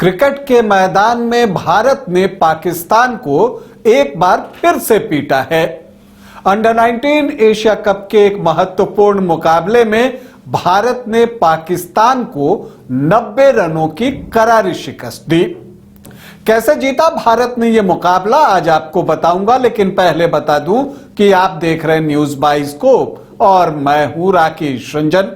Cricket के मैदान में भारत ने पाकिस्तान को एक बार फिर से पीटा है। अंडर 19 एशिया कप के एक महत्वपूर्ण मुकाबले में भारत ने पाकिस्तान को 90 रनों की करारी शिकस्त दी। कैसे जीता भारत ने यह मुकाबला आज आपको बताऊंगा, लेकिन पहले बता दूं कि आप देख रहे हैं न्यूज बाइस्कोप और मैं हूं राकेश रंजन।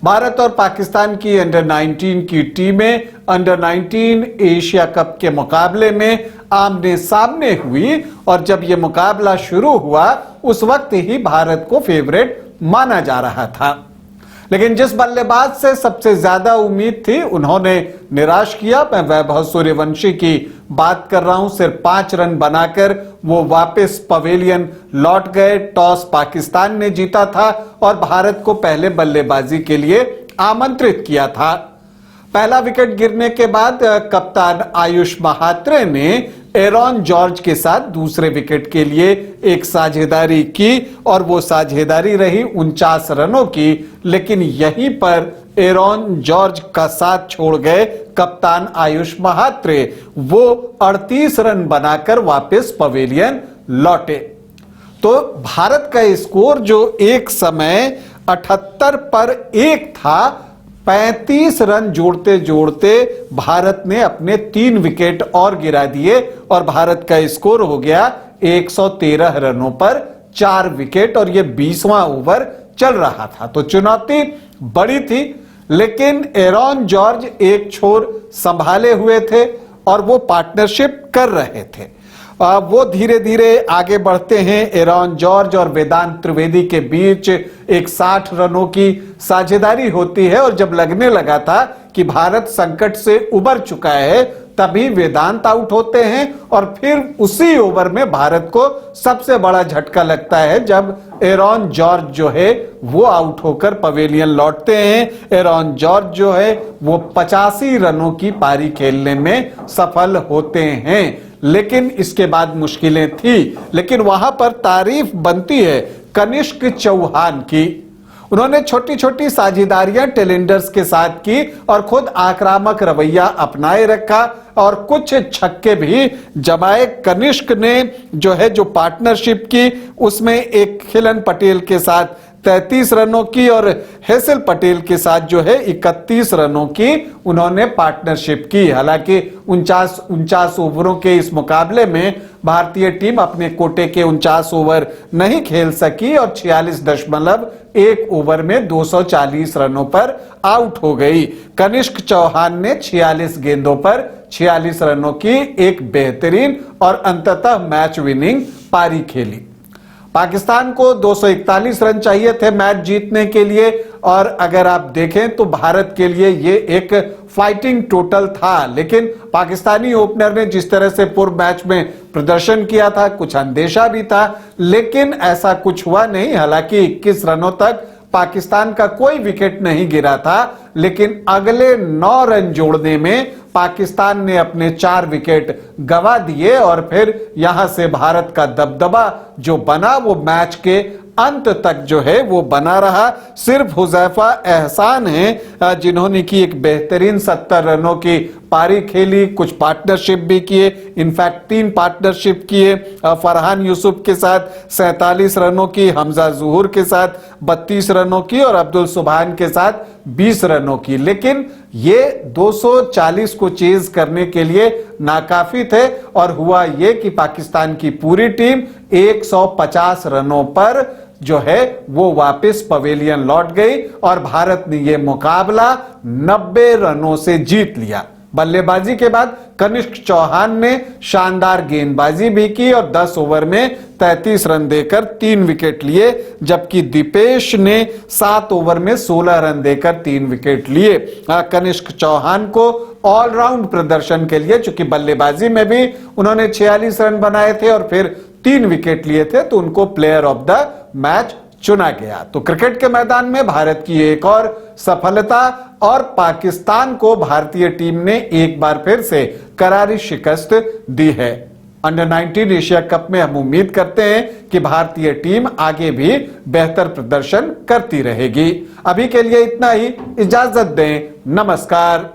भारत और पाकिस्तान की अंडर 19 की टीमें अंडर 19 एशिया कप के मुकाबले में आमने सामने हुई और जब यह मुकाबला शुरू हुआ उस वक्त ही भारत को फेवरेट माना जा रहा था, लेकिन जिस बल्लेबाज से सबसे ज्यादा उम्मीद थी उन्होंने निराश किया। मैं वैभव सूर्यवंशी की बात कर रहा हूं। सिर्फ 5 रन बनाकर वो वापस पवेलियन लौट गए। टॉस पाकिस्तान ने जीता था और भारत को पहले बल्लेबाजी के लिए आमंत्रित किया था। पहला विकेट गिरने के बाद कप्तान आयुष महात्रे ने एरॉन जॉर्ज के साथ दूसरे विकेट के लिए एक साझेदारी की और वो साझेदारी रही 49 रनों की, लेकिन यहीं पर एरॉन जॉर्ज का साथ छोड़ गए कप्तान आयुष महात्रे। वो 38 रन बनाकर वापस पवेलियन लौटे। तो भारत का स्कोर जो एक समय 78 पर 1 था, 35 रन जोड़ते जोड़ते भारत ने अपने 3 विकेट और गिरा दिए और भारत का स्कोर हो गया 113 रनों पर 4 विकेट और यह 20वां ओवर चल रहा था। तो चुनौती बड़ी थी, लेकिन एरॉन जॉर्ज एक छोर संभाले हुए थे और वो पार्टनरशिप कर रहे थे। वो धीरे धीरे आगे बढ़ते हैं। एरॉन जॉर्ज और वेदांत त्रिवेदी के बीच एक 60 रनों की साझेदारी होती है और जब लगने लगा था कि भारत संकट से उबर चुका है तभी वेदांत आउट होते हैं और फिर उसी ओवर में भारत को सबसे बड़ा झटका लगता है जब एरॉन जॉर्ज जो है वो आउट होकर पवेलियन लौटते हैं। एरॉन जॉर्ज जो है वो 85 रनों की पारी खेलने में सफल होते हैं, लेकिन इसके बाद मुश्किलें थी। लेकिन वहां पर तारीफ बनती है कनिष्क चौहान की। उन्होंने छोटी छोटी साझेदारियां टेलेंडर्स के साथ की और खुद आक्रामक रवैया अपनाए रखा और कुछ छक्के भी जमाए। कनिष्क ने जो पार्टनरशिप की उसमें एक खिलन पटेल के साथ 33 रनों की और हेसल पटेल के साथ 31 रनों की उन्होंने पार्टनरशिप की। हालांकि 49 ओवरों के इस मुकाबले में भारतीय टीम अपने कोटे के 49 ओवर नहीं खेल सकी और 46.1 ओवर में 240 रनों पर आउट हो गई। कनिष्क चौहान ने 46 गेंदों पर 46 रनों की एक बेहतरीन और अंततः मैच विनिंग पारी खेली। पाकिस्तान को 241 रन चाहिए थे मैच जीतने के लिए और अगर आप देखें तो भारत के लिए ये एक फाइटिंग टोटल था, लेकिन पाकिस्तानी ओपनर ने जिस तरह से पूर्व मैच में प्रदर्शन किया था कुछ अंदेशा भी था, लेकिन ऐसा कुछ हुआ नहीं। हालांकि 21 रनों तक पाकिस्तान का कोई विकेट नहीं गिरा था, लेकिन अगले 9 रन जोड़ने में पाकिस्तान ने अपने 4 विकेट गंवा दिए और फिर यहां से भारत का दबदबा जो बना वो मैच के अंत तक वो बना रहा। सिर्फ हुजैफा एहसान है जिन्होंने की एक बेहतरीन 70 रनों की पारी खेली, कुछ पार्टनरशिप भी किए, इनफैक्ट 3 पार्टनरशिप किए। फरहान यूसुफ के साथ 47 रनों की, हमजा ज़ुहूर के साथ 32 रनों की और अब्दुल सुभान के साथ 20 रनों की, लेकिन ये 240 को चेज करने के लिए नाकाफी थे और हुआ ये कि पाकिस्तान की पूरी टीम 150 रनों पर वो वापस पवेलियन लौट गई और भारत ने यह मुकाबला 90 रनों से जीत लिया। बल्लेबाजी के बाद कनिष्क चौहान ने शानदार गेंदबाजी भी की और 10 ओवर में 33 रन देकर 3 विकेट लिए, जबकि दीपेश ने 7 ओवर में 16 रन देकर 3 विकेट लिए। कनिष्क चौहान को ऑलराउंड प्रदर्शन के लिए, चूंकि बल्लेबाजी में भी उन्होंने 46 रन बनाए थे और फिर 3 विकेट लिए थे, तो उनको प्लेयर ऑफ द मैच चुना गया। तो क्रिकेट के मैदान में भारत की एक और सफलता और पाकिस्तान को भारतीय टीम ने एक बार फिर से करारी शिकस्त दी है। अंडर 19 एशिया कप में हम उम्मीद करते हैं कि भारतीय टीम आगे भी बेहतर प्रदर्शन करती रहेगी। अभी के लिए इतना ही, इजाजत दें, नमस्कार।